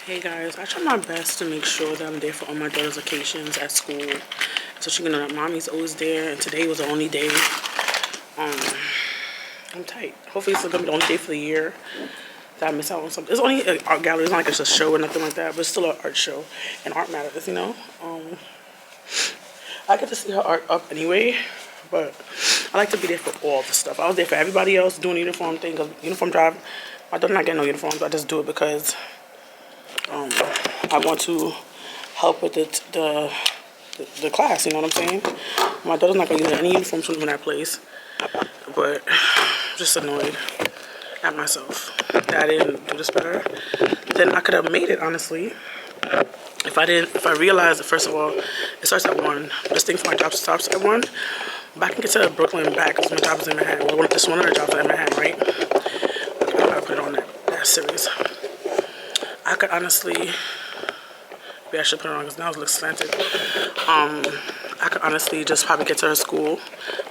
Hey guys, I try my best to make sure that I'm there for all my daughter's occasions at school, so she can know that mommy's always there. And today was the only day. I'm tight. Hopefully, it's gonna be the only day for the year that I miss out on something. It's only an art gallery. It's not like it's a show or nothing like that, but it's still an art show, and art matters, you know. I get to see her art up anyway, but I like to be there for all the stuff. I was there for everybody else doing the uniform thing, because uniform drive. My daughter not getting no uniforms. I just do it because I want to help with the class, you know what I'm saying? My daughter's not going to use any uniforms from that place, but I'm just annoyed at myself that I didn't do this better. Then I could have made it, honestly, if I realized that, first of all, it starts at 1. This thing for my job stops at 1, but I can get to Brooklyn and back because my job is in Manhattan. Well, this one of the jobs is in Manhattan, right? I gotta put it on that series. I could honestly, maybe I should put it on because now it looks slanted. I could honestly just probably get to her school.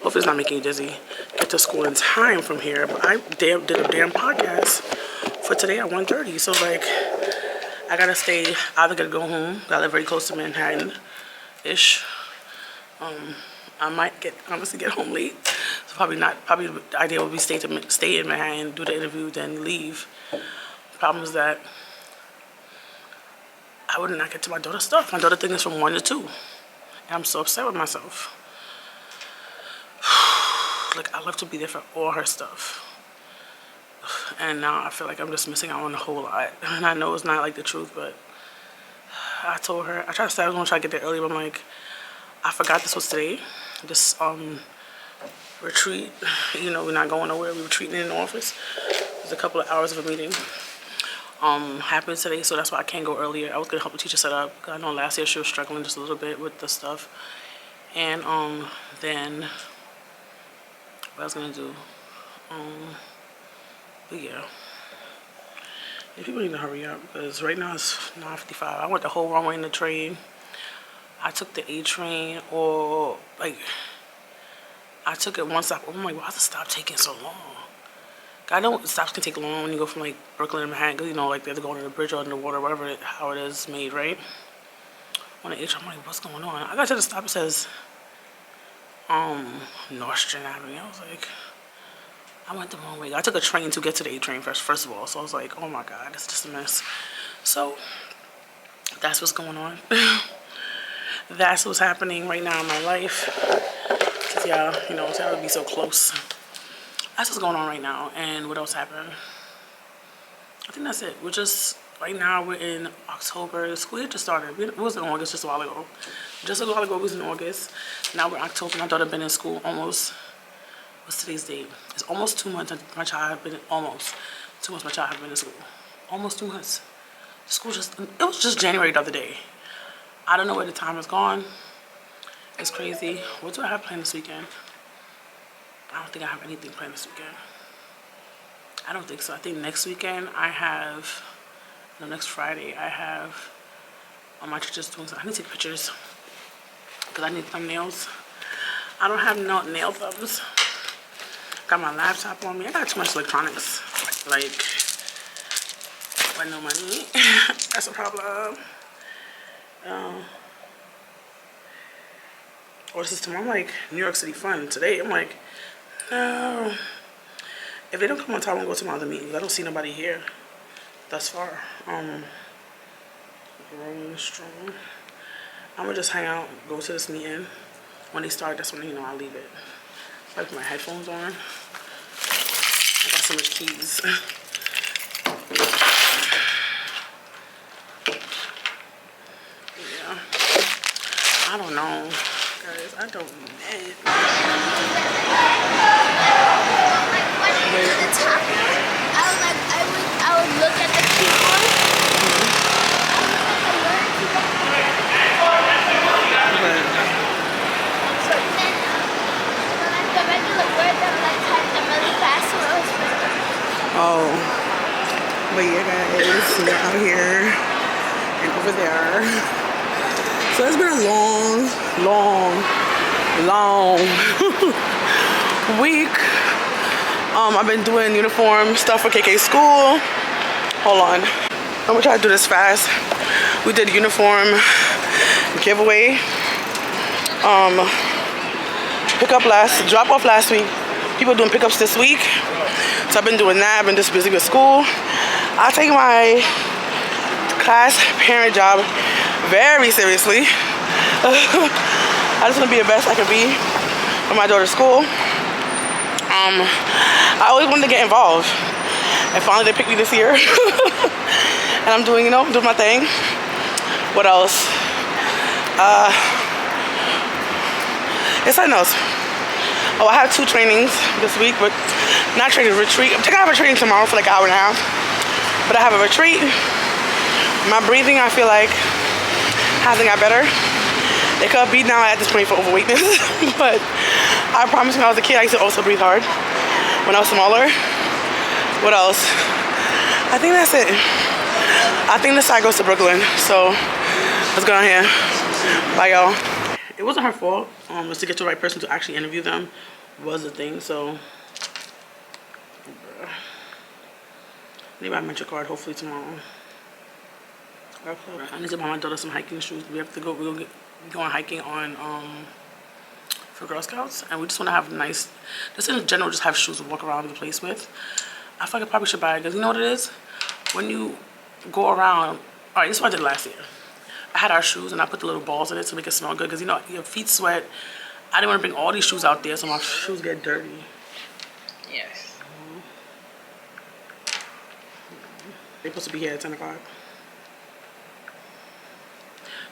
Hopefully it's not making you dizzy. Get to school in time from here. But I did a damn podcast for today at 1:30. So like, I gotta stay, either gotta go home. I live very close to Manhattan-ish. I might honestly get home late. So probably the idea would be stay in Manhattan, do the interview, then leave. Problem is that I would not get to my daughter's stuff. My daughter thing is from 1 to 2. And I'm so upset with myself. Like, I love to be there for all her stuff. And now I feel like I'm just missing out on a whole lot. And I know it's not like the truth, but I told her, I tried to say I was gonna try to get there early, but I'm like, I forgot this was today. This retreat, you know, we're not going nowhere. We're retreating in the office. There's a couple of hours of a meeting. Happened today, so that's why I can't go earlier. I was gonna help the teacher set up, because I know last year she was struggling just a little bit with the stuff. And then what I was gonna do, but yeah, people need to hurry up, because right now it's 9:55. I went the whole wrong way in the train. I took the A train, or like I took it one stop. I'm like, why does the stop taking so long? I know stops can take long when you go from like Brooklyn to Manhattan, because you know, like they have to go under the bridge or under the water, whatever how it is made, right? On the H, I'm like, what's going on? I got to the stop, it says Nostrand Avenue. I was like, I went the wrong way. I took a train to get to the A train first of all, so I was like, oh my god, it's just a mess. So that's what's going on. That's what's happening right now in my life. Cause y'all, you know, it's gotta be so close. That's what's going on right now. And what else happened? I think that's it. We're just, right now we're in October. The school year just started. It was in August just a while ago. Just a while ago it was in August. Now we're in October. My daughter been in school almost, what's today's date? It's almost 2 months my child have been, almost 2 months my child have been in school. Almost 2 months. School just, it was just January the other day. I don't know where the time has gone. It's crazy. What do I have planned this weekend? I don't think I have anything planned this weekend. I don't think so. I think next weekend I have, no, next Friday I have, my teacher's doing something. I need to take pictures because I need thumbnails. I don't have no nail thumbs. Got my laptop on me. I got too much electronics. Like, but no money. That's a problem. Or this is tomorrow. I'm like, New York City fun. Today, I'm like, no. If they don't come on time, I'm going to go to my other meetings. I don't see nobody here thus far. Growing strong. I'm going to just hang out, go to this meeting. When they start, that's when, you know, I'll leave it. I put my headphones on. I got so much keys. Yeah. I don't know. Guys, I don't know. I would look at the keyboard. So then, when I go back to the word, I would like type them really fast so it was better. Oh. But yeah, guys, we're out here and over there. So it's been a long week. I've been doing uniform stuff for KK school. Hold on. I'm gonna try to do this fast. We did uniform giveaway. Drop off last week. People doing pickups this week. So I've been doing that. I've been just busy with school. I take my class parent job very seriously. I just want to be the best I can be for my daughter's school. I always wanted to get involved, and finally they picked me this year. And I'm doing, doing my thing. What else? It's something else. Oh, I have 2 trainings this week, but not training, retreat. I have a training tomorrow for like an hour and a half, but I have a retreat. My breathing, I feel like, hasn't got better. It could be now at this point for overweightness, but I promise when I was a kid, I used to also breathe hard when I was smaller. What else? I think that's it. I think this side goes to Brooklyn, so let's go on here. Bye, y'all. It wasn't her fault. Was to get the right person to actually interview them was the thing. So maybe I meant your card. Hopefully tomorrow. I need to buy my daughter some hiking shoes. We have to go. We're going hiking on for Girl Scouts, and we just want to have nice. Just in general, just have shoes to walk around the place with. I feel like I probably should buy it because you know what it is. When you go around, all right. This is what I did last year. I had our shoes and I put the little balls in it to make it smell good because your feet sweat. I didn't want to bring all these shoes out there so my shoes get dirty. Yes. They're supposed to be here at 10 o'clock.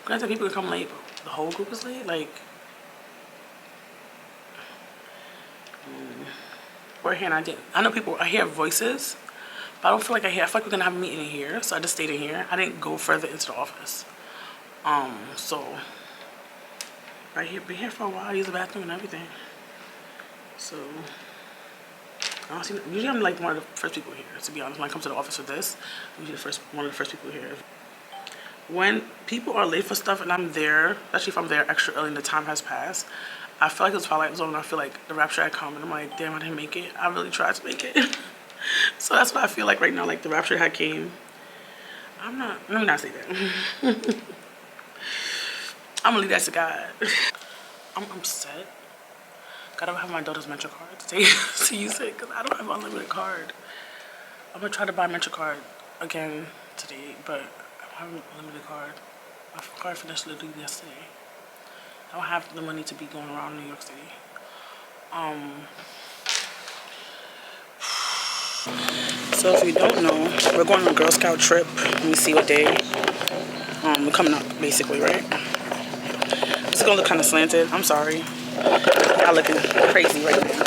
Granted, people can come late, but the whole group is late. Like, we're here and I know people, I hear voices, but I don't feel like I feel like we're going to have a meeting in here, so I just stayed in here. I didn't go further into the office. So right here, been here for a while, use the bathroom and everything. So I don't see, usually I'm like one of the first people here, to be honest. When I come to the office for this, I'm usually one of the first people here. When people are late for stuff and I'm there, especially if I'm there extra early and the time has passed, I feel like it's Twilight Zone and I feel like the rapture had come and I'm like, damn, I didn't make it. I really tried to make it. So that's what I feel like right now, like the rapture had came. Let me not say that. I'm gonna leave that to God. I'm upset. Gotta have my daughter's Metro card to use it because I don't have an unlimited card. I'm gonna try to buy a Metro card again today, but I don't have an unlimited card. My card finished literally yesterday. I don't have the money to be going around New York City. So if you don't know, we're going on a Girl Scout trip. Let me see what day. We're coming up basically, right? It's gonna look kind of slanted. I'm sorry. Y'all looking crazy right now.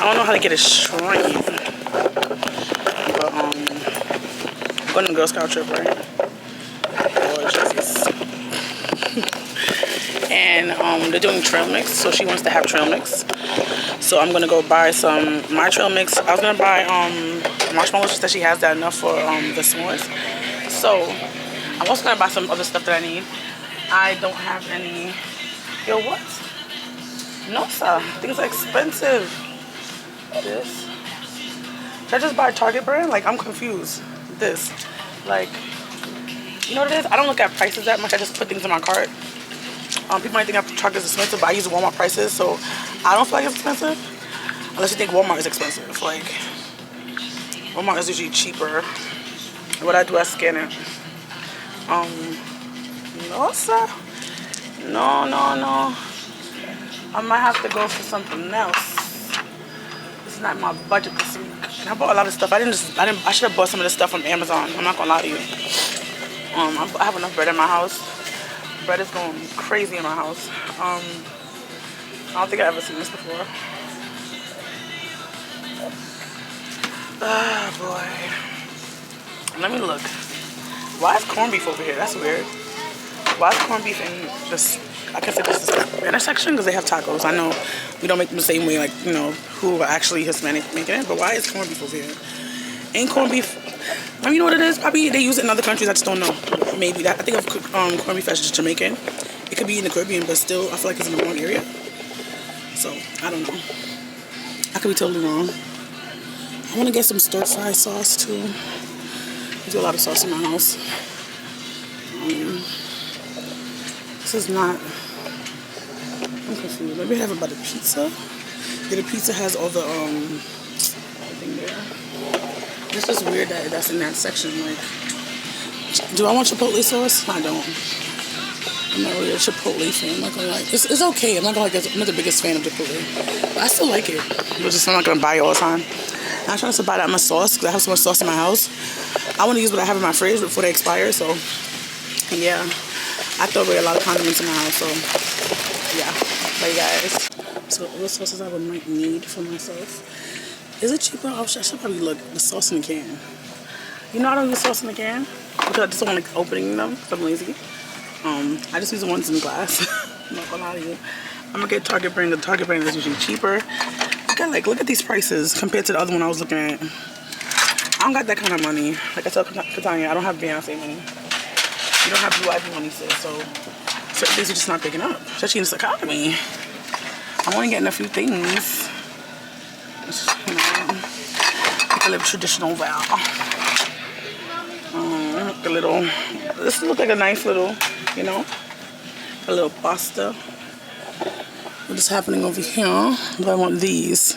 I don't know how to get it straight. But we're going on a Girl Scout trip, right? Oh, Jesus. And they're doing trail mix, so she wants to have trail mix. So I'm gonna go buy my trail mix. I was gonna buy marshmallows, just that she has that enough for the s'mores. So I'm also gonna buy some other stuff that I need. I don't have any. Yo, what? No, sir. Things are expensive. This. Should I just buy Target brand? Like, I'm confused. This. Like, you know what it is? I don't look at prices that much. I just put things in my cart. People might think Target is expensive, but I use Walmart prices, so I don't feel like it's expensive. Unless you think Walmart is expensive. Like, Walmart is usually cheaper. What I do, I scan it. No, sir. No. I might have to go for something else. It's not my budget this week. And I bought a lot of stuff. I should have bought some of this stuff from Amazon. I'm not gonna lie to you. I have enough bread in my house. Bread is going crazy in my house. I don't think I've ever seen this before. Oh boy. Let me look. Why is corned beef over here? That's weird. Why is corned beef in this? I guess this is the intersection because they have tacos. I know we don't make them the same way, like, you know, who are actually Hispanic making it. But why is corned beef over here? Ain't corned beef? I mean, you know what it is? Probably they use it in other countries. I just don't know. Maybe that. I think of corned beef as just Jamaican. It could be in the Caribbean, but still, I feel like it's in the wrong area. So I don't know. I could be totally wrong. I want to get some stir fry sauce too. I do a lot of sauce in my house. This is not. I'm confused. Maybe I have it by the pizza. Yeah, the pizza has all the everything there. It's just weird that that's in that section. Like, do I want Chipotle sauce? I don't. I'm not really a Chipotle fan. I'm not gonna like. It's okay. I'm not gonna like. I'm not the biggest fan of Chipotle, but I still like it. But just I'm not gonna buy it all the time. I'm trying to buy that much sauce because I have so much sauce in my house. I want to use what I have in my fridge before they expire. So, yeah, I throw away a lot of condiments in my house. So, yeah, bye guys. So, what sauces I might need for myself? Is it cheaper? I should probably look the sauce in the can. You know I don't use sauce in the can because I just don't like opening them because I'm lazy. I just use the ones in glass. I'm not gonna lie to you. I'm gonna get Target brand. The Target brand is usually cheaper. Look at these prices compared to the other one I was looking at. I don't got that kind of money. Like I told Katanya, I don't have Beyonce money. You don't have BYB money, sis. So certain things are just not picking up, especially in this economy. I'm only getting a few things. You know, I live traditional val. A little. This looks like a nice little, you know, a little pasta. What is happening over here? Do I want these?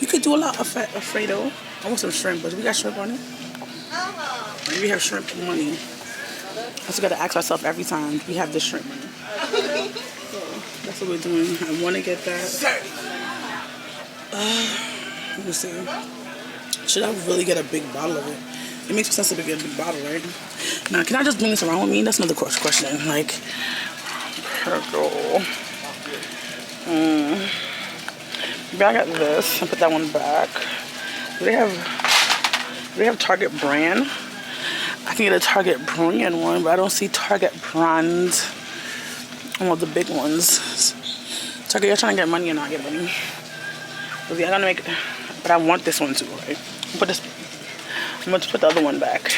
You could do a lot of Alfredo. I want some shrimp, but do we got shrimp on it? Maybe we have shrimp money. I just gotta ask myself every time, we have this shrimp money. So that's what we're doing. I wanna get that. Let me see. Should I really get a big bottle of it? It makes sense to get a big bottle, right? Now, can I just bring this around with me? That's another question. Like, purple. Maybe I got this and put that one back. Do they have Target brand? I can get a Target brand one, but I don't see Target brand on all the big ones. Target, you're trying to get money or not get money? But yeah, but I want this one too, right? Put this. I'm going to put the other one back.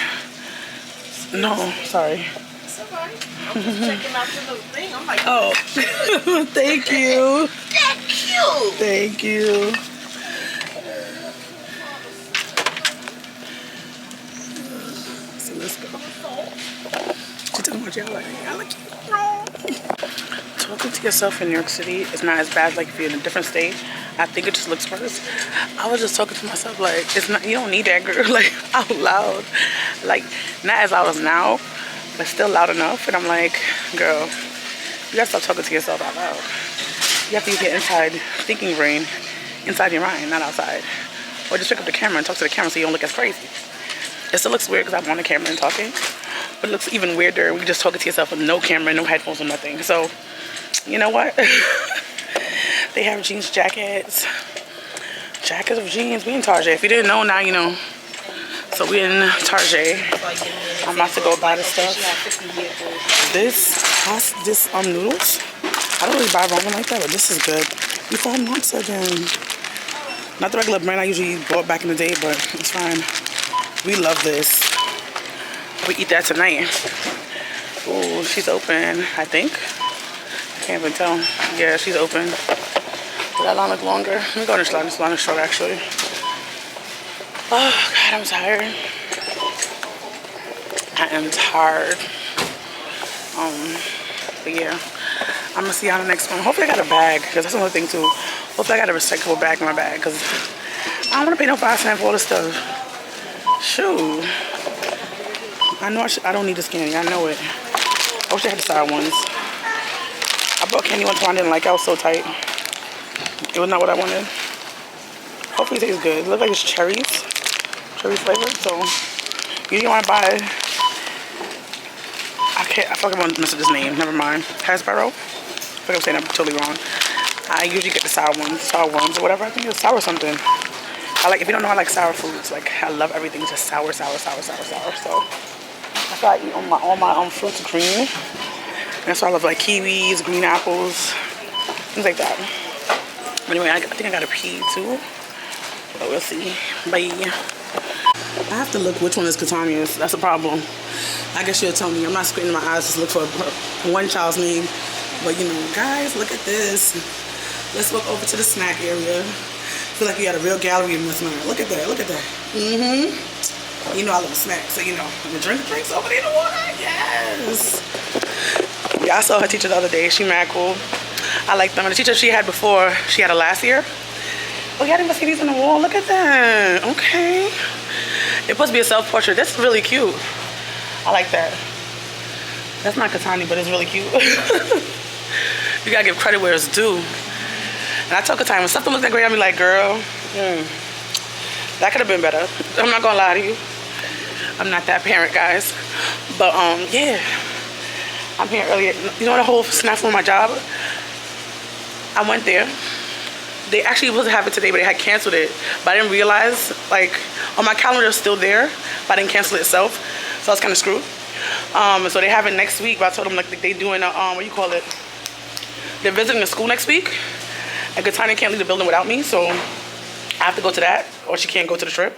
No, sorry. It's okay. I'm just checking out your little thing. I'm like, oh, thank you. that cute. Thank you. So let's go. She's talking about y'all like cute. Talking to yourself in New York City is not as bad like if you're in a different state. I think it just looks worse. I was just talking to myself like, it's not, you don't need that, girl, like out loud. Like, not as loud as now, but still loud enough. And I'm like, girl, you gotta stop talking to yourself out loud. You have to use your inside thinking brain, inside your mind, not outside. Or just pick up the camera and talk to the camera so you don't look as crazy. It still looks weird because I'm on the camera and talking, but it looks even weirder when you're just talking to yourself with no camera, no headphones, or nothing. So, you know what? They have jeans jackets of jeans. We in Target. If you didn't know, now you know. So we in Target. I'm about to go buy the stuff. This noodles. I don't really buy ramen like that, but this is good. We found matzo again. Not the regular brand I usually bought back in the day, but it's fine. We love this. We eat that tonight. Oh, she's open, I think. I can't even tell. Yeah, she's open. Did that line look longer? Let me go in this line. This line is short, actually. Oh, God, I'm tired. I am tired. But yeah, I'm gonna see you on the next one. Hopefully I got a bag, because that's another thing too. Hopefully I got a recyclable bag in my bag, because I don't want to pay no 5 cents for all this stuff. Shoot. I know I don't need this candy. I know it. I wish I had the sour ones. I bought candy one time I didn't like it. I was so tight. It was not what I wanted. Hopefully it tastes good. It looks like it's cherries. Cherry flavored. So you didn't want to buy it. I feel like I'm gonna mess up this name. Never mind. Hasbro. I feel like I'm saying that totally wrong. I usually get the sour ones or whatever. I think it's sour something. If you don't know, I like sour foods. Like, I love everything just sour. So that's why I eat all my fruits green. And that's why I love like kiwis, green apples, things like that. Anyway, I think I gotta pee too. But we'll see. Bye. I have to look which one is Katanya's. That's a problem. I guess you'll tell me. I'm not squinting my eyes to look for one child's name. But you know, guys, look at this. Let's walk over to the snack area. I feel like you got a real gallery in this night. Look at that. Look at that. You know I love a snack, so you know. The drinks over there in the water, yes. Yeah, I saw her teacher the other day. She mad cool. I like them. And the teacher she had before, she had her last year. Oh, y'all didn't see these on the wall? Look at that. Okay. It's supposed to be a self-portrait. That's really cute. I like that. That's not Katani, but it's really cute. You gotta give credit where it's due. And I told Katani, when something looks that great, I'll be like, girl, that could have been better. I'm not gonna lie to you. I'm not that parent, guys. But yeah. I'm here earlier. You know the whole snafu on my job? I went there. They actually supposed to have it today, but they had canceled it. But I didn't realize, like, on my calendar it's still there, but I didn't cancel it itself. So I was kind of screwed. So they have it next week, but I told them, like, they doing a, what do you call it? They're visiting the school next week. And Katani can't leave the building without me, so I have to go to that, or she can't go to the trip.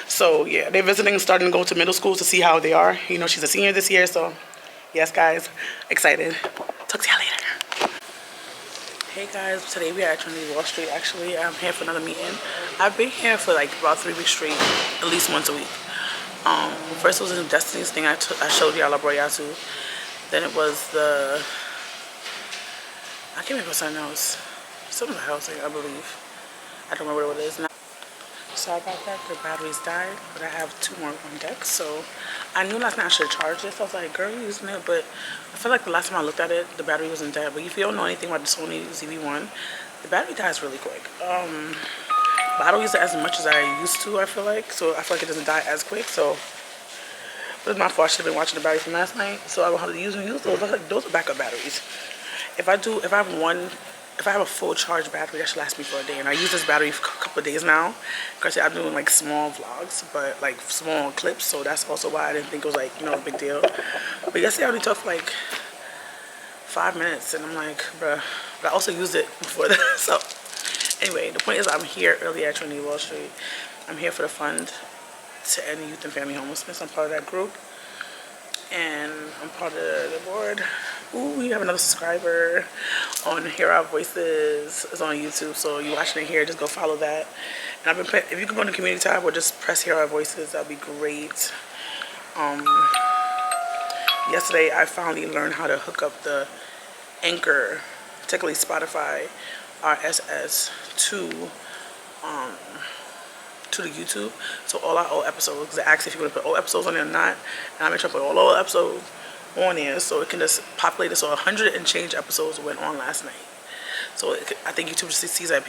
So yeah, they're visiting, starting to go to middle school to see how they are. You know, she's a senior this year, so yes, guys, excited. Talk to y'all later. Hey guys, today we are at Trinity Wall Street. Actually, I'm here for another meeting. I've been here for like about 3 weeks straight, at least once a week. First it was the Destiny's thing I showed y'all, I brought y'all to. Then it was the, I can't remember something else. Something else, I believe. I don't remember what it is now. So I got that, the batteries died, but I have 2 more on deck. So I knew last night I should have charged this. I was like, girl, you're using it, but I feel like the last time I looked at it, the battery wasn't dead. But if you don't know anything about the Sony ZV-1, the battery dies really quick. But I don't use it as much as I used to, I feel like. So I feel like it doesn't die as quick. So but it's my fault. I should have been watching the battery from last night. So I will have to use those. Those are backup batteries. If I have a full charge battery, that should last me for a day. And I use this battery for a couple of days now. Because I'm doing like small vlogs, but like small clips. So that's also why I didn't think it was like, you know, a big deal. But yesterday I only talked for like 5 minutes. And I'm like, bruh. But I also used it before that. So anyway, the point is I'm here early at Trinity Wall Street. I'm here for the fund to end youth and family homelessness. I'm part of that group. And I'm part of the board. Ooh, we have another subscriber on Hear Our Voices. It's on YouTube, so you're watching it here, just go follow that. And I've been, if you can go in the community tab or just press Hear Our Voices, that'd be great. Yesterday I finally learned how to hook up the Anchor, particularly Spotify, RSS to the YouTube. So all our old episodes, because I asked if you want to put old episodes on there or not, and I'm going to try to put all old episodes on there so it can just populate it. So 100 and change episodes went on last night. So I think YouTube just sees that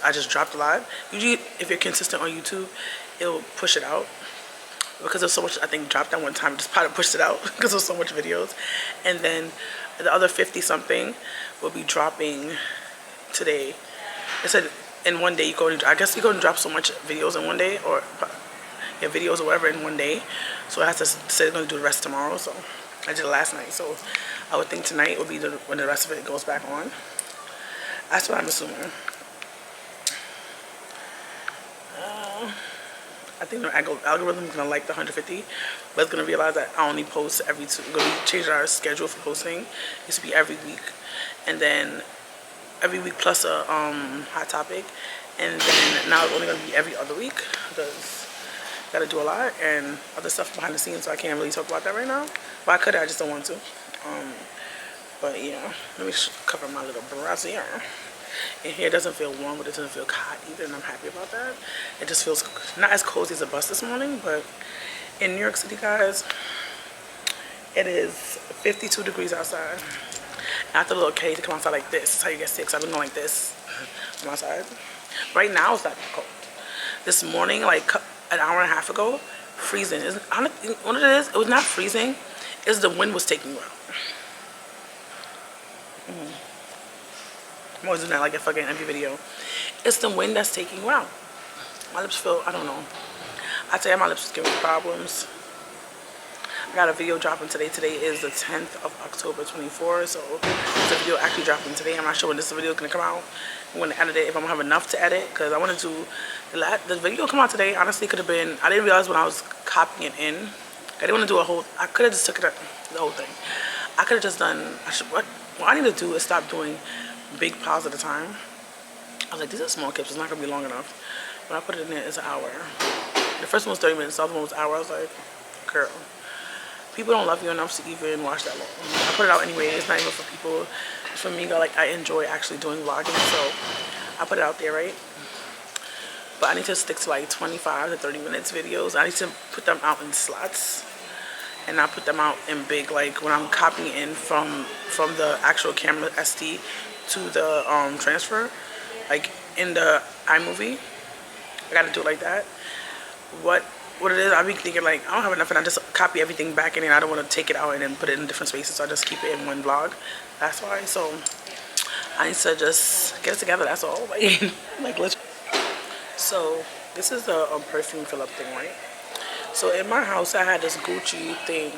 I just dropped a lot. Usually if you're consistent on YouTube, it'll push it out. Because there's so much, I think dropped that one time, just probably pushed it out because there's so much videos. And then the other 50 something will be dropping today. It said in one day I guess you go and drop so much videos in one day, or yeah, videos or whatever in one day. So it has to say it's going to do the rest tomorrow. So I did it last night. So I would think tonight will be when the rest of it goes back on. That's what I'm assuming. I think the algorithm is going to like the 150, but it's going to realize that I only post every 2. We're going to change our schedule for posting. It used to be every week. And then every week plus a hot topic. And then now it's only going to be every other week because I got to do a lot and other stuff behind the scenes, so I can't really talk about that right now. But I could, I just don't want to. But yeah, let me cover my little brassiere. And here it doesn't feel warm, but it doesn't feel hot either, and I'm happy about that. It just feels not as cozy as a bus this morning, but in New York City, guys, it is 52 degrees outside. And I thought it was okay to come outside like this. That's how you get sick. So I've been going like this from outside. Right now, it's not that cold. This morning, like an hour and a half ago, freezing. What it is, it was not freezing. It's the wind was taking you out. I'm always doing that like a fucking empty video. It's the wind that's taking you out. My lips feel, I don't know. I tell you, my lips is giving me problems. I got a video dropping today. Today is the 10th of October 24. So there's a video actually dropping today. I'm not sure when this video is going to come out. I'm going to edit it if I'm going to have enough to edit. Because I want to do, the video come out today honestly could have been, I didn't realize when I was copying it in. I didn't want to do a whole, I could have just took it, the whole thing. I could have just done, what I need to do is stop doing big piles at a time. I was like, these are small clips, it's not going to be long enough. When I put it in there, it's an hour. The first one was 30 minutes, the other one was an hour. I was like, girl, people don't love you enough to even watch that long. I put it out anyway. It's not even for people. It's for me. Like, I enjoy actually doing vlogging, so I put it out there, right? But I need to stick to like 25 to 30 minutes videos. I need to put them out in slots, and I put them out in big, like when I'm copying in from the actual camera SD to the transfer, like in the iMovie. I gotta do it like that. What it is, I be thinking like, I don't have enough, and I just copy everything back in, and I don't want to take it out and then put it in different spaces, so I just keep it in one vlog. That's why. So I need to just get it together. That's all. Like let's. So this is the perfume fill up thing, right? So in my house, I had this Gucci thing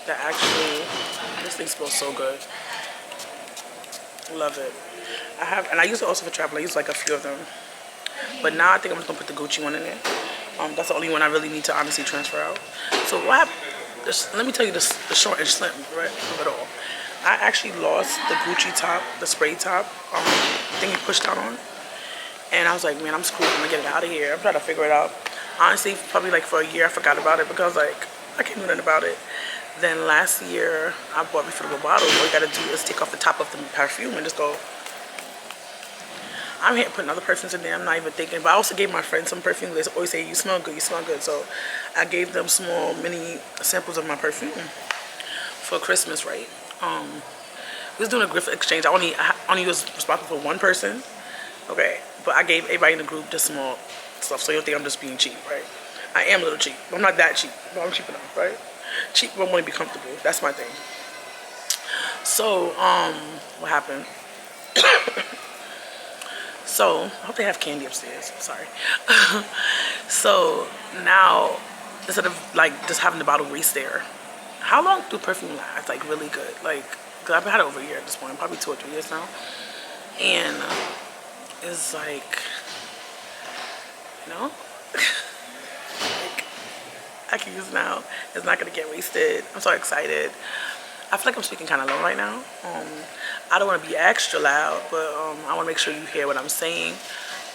that actually, this thing smells so good. Love it. And I use it also for travel. I use like a few of them. But now I think I'm just gonna put the Gucci one in there. That's the only one I really need to honestly transfer out. So what happened, let me tell you the short and slim, right, of it all. I actually lost the Gucci top, the spray top, thing you pushed out on. And I was like, man, I'm screwed. I'm gonna get it out of here. I'm trying to figure it out. Honestly, probably like for a year I forgot about it because like I can't do nothing about it. Then last year I bought refillable bottles. All you gotta do is take off the top of the perfume and just go. I'm here putting other perfumes in there. I'm not even thinking. But I also gave my friends some perfume. They always say, you smell good, you smell good. So I gave them small mini samples of my perfume for Christmas, right? We was doing a gift exchange. I only was responsible for one person, okay? But I gave everybody in the group just small stuff, so you don't think I'm just being cheap, right? I am a little cheap, but I'm not that cheap, but I'm cheap enough, right? Cheap, but I want to be comfortable. That's my thing. So, what happened? So, I hope they have candy upstairs. I'm sorry. So, now, instead of, like, just having the bottle grease there, how long do perfume last? Like, really good. Like, because I've had it over a year at this point, probably 2 or 3 years now. And it's like, you know? Like, I can use it now. It's not going to get wasted. I'm so excited. I feel like I'm speaking kind of low right now. I don't want to be extra loud, but I want to make sure you hear what I'm saying.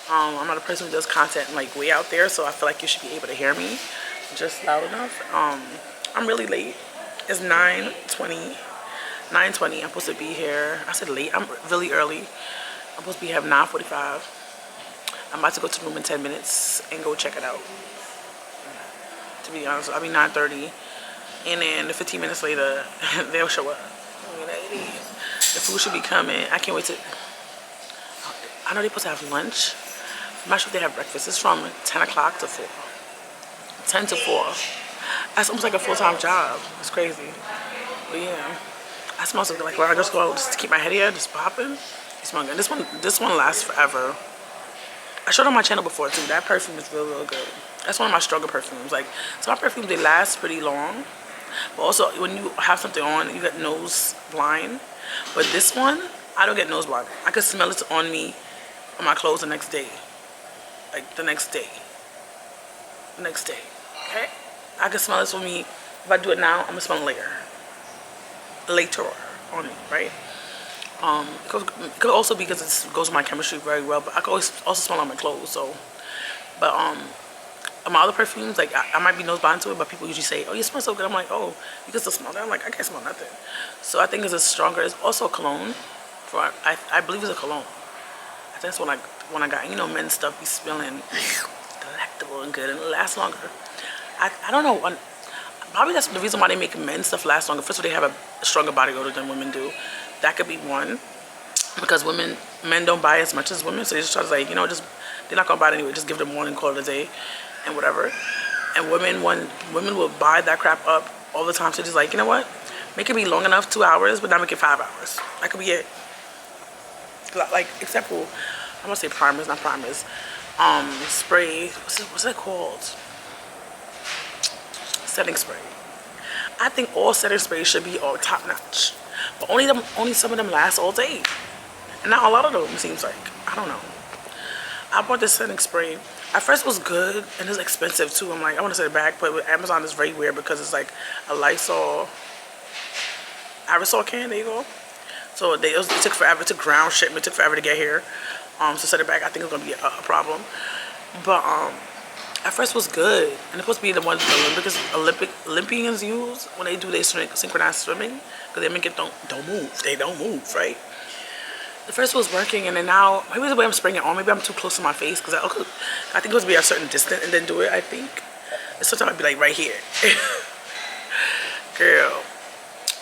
I'm not a person who does content like way out there, so I feel like you should be able to hear me just loud enough. I'm really late. It's 9:20. 9:20. I'm supposed to be here. I said late. I'm really early. I'm supposed to be here at 9:45. I'm about to go to the room in 10 minutes and go check it out. To be honest, I'll be 9:30. And then 15 minutes later, they'll show up. The food should be coming. I can't wait to. I know they're supposed to have lunch. I'm not sure if they have breakfast. It's from 10 o'clock to 4. 10 to 4. That's almost like a full-time job. It's crazy. But yeah, I smell so good. Like when I just go out just to keep my head here, just popping. It smells good. This one lasts forever. I showed on my channel before too. That perfume is real, real good. That's one of my stronger perfumes. Like, so my perfumes, they last pretty long. But also, when you have something on, you get nose blind. But this one, I don't get nose blind. I can smell it on me, on my clothes the next day. Like, the next day. The next day. Okay? I can smell it on me. If I do it now, I'm going to smell it later. Later on me, right? It could also be because it goes with my chemistry very well. But I can always also smell it on my clothes, so. But, my other perfumes, like I might be nose blind to it, but people usually say, oh, you smell so good. I'm like, oh, you can still smell that? I'm like, I can't smell nothing. So I think it's stronger. It's also a cologne. I believe it's a cologne. I think that's when I got, you know, men's stuff be smelling delectable and good and it lasts longer. I don't know. Probably that's the reason why they make men's stuff last longer. First of all, they have a stronger body odor than women do. That could be one. Because men don't buy as much as women, so they just try to like, you know, just they're not gonna buy it anyway. Just give them one and call it a day, and whatever. And women will buy that crap up all the time. So just like, you know what, make it be long enough, 2 hours, but not make it 5 hours. That could be it. Like except for I'm gonna say primers, not primers. Spray. What's it called? Setting spray. I think all setting sprays should be all top notch, but only some of them last all day. And not a lot of them, seems like. I don't know. I bought this setting spray. At first it was good, and it's expensive too. I'm like, I want to set it back, but with Amazon it's very weird because it's like a Lysol aerosol can. There you go. So it took forever. It took ground shipment. It took forever to get here. So set it back. I think it's gonna be a problem. But At first was good, and it's supposed to be the ones the Olympians use when they do their synchronized swimming, because they make it don't move. They don't move, right? The first was working, and then now maybe the way I'm spraying it on, maybe I'm too close to my face because I think it was to be a certain distance and then do it. I think sometimes I'd be like right here. Girl,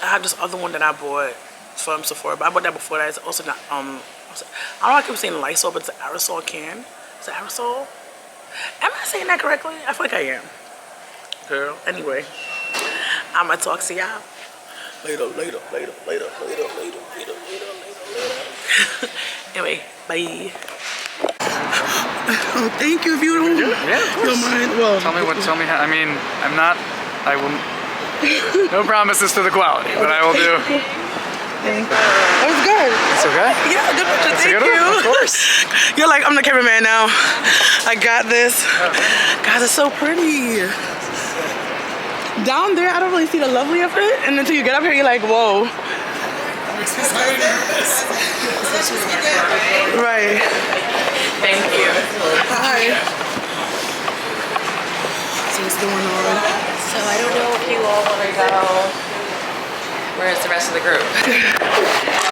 I have this other one that I bought from Sephora, but I bought that before that. It's also not I don't know why I keep saying Lysol, but it's an aerosol can. Is it aerosol? Am I saying that correctly? I feel like I am. Girl, anyway, I'ma talk to y'all later. Anyway, bye. Oh, thank you. If you don't, don't mind. Well, Tell me how. I mean, I will. No promises to the quality, but I will do. That was good. It's okay? Yeah, good picture. It's a Thank good you. one, of course. You're like, I'm the cameraman now. I got this. Guys, it's so pretty. Down there, I don't really see the lovely of it, and until you get up here, you're like, whoa. Right. Thank you. Hi. So what's going on? So I don't know if you all want to go. Where's the rest of the group?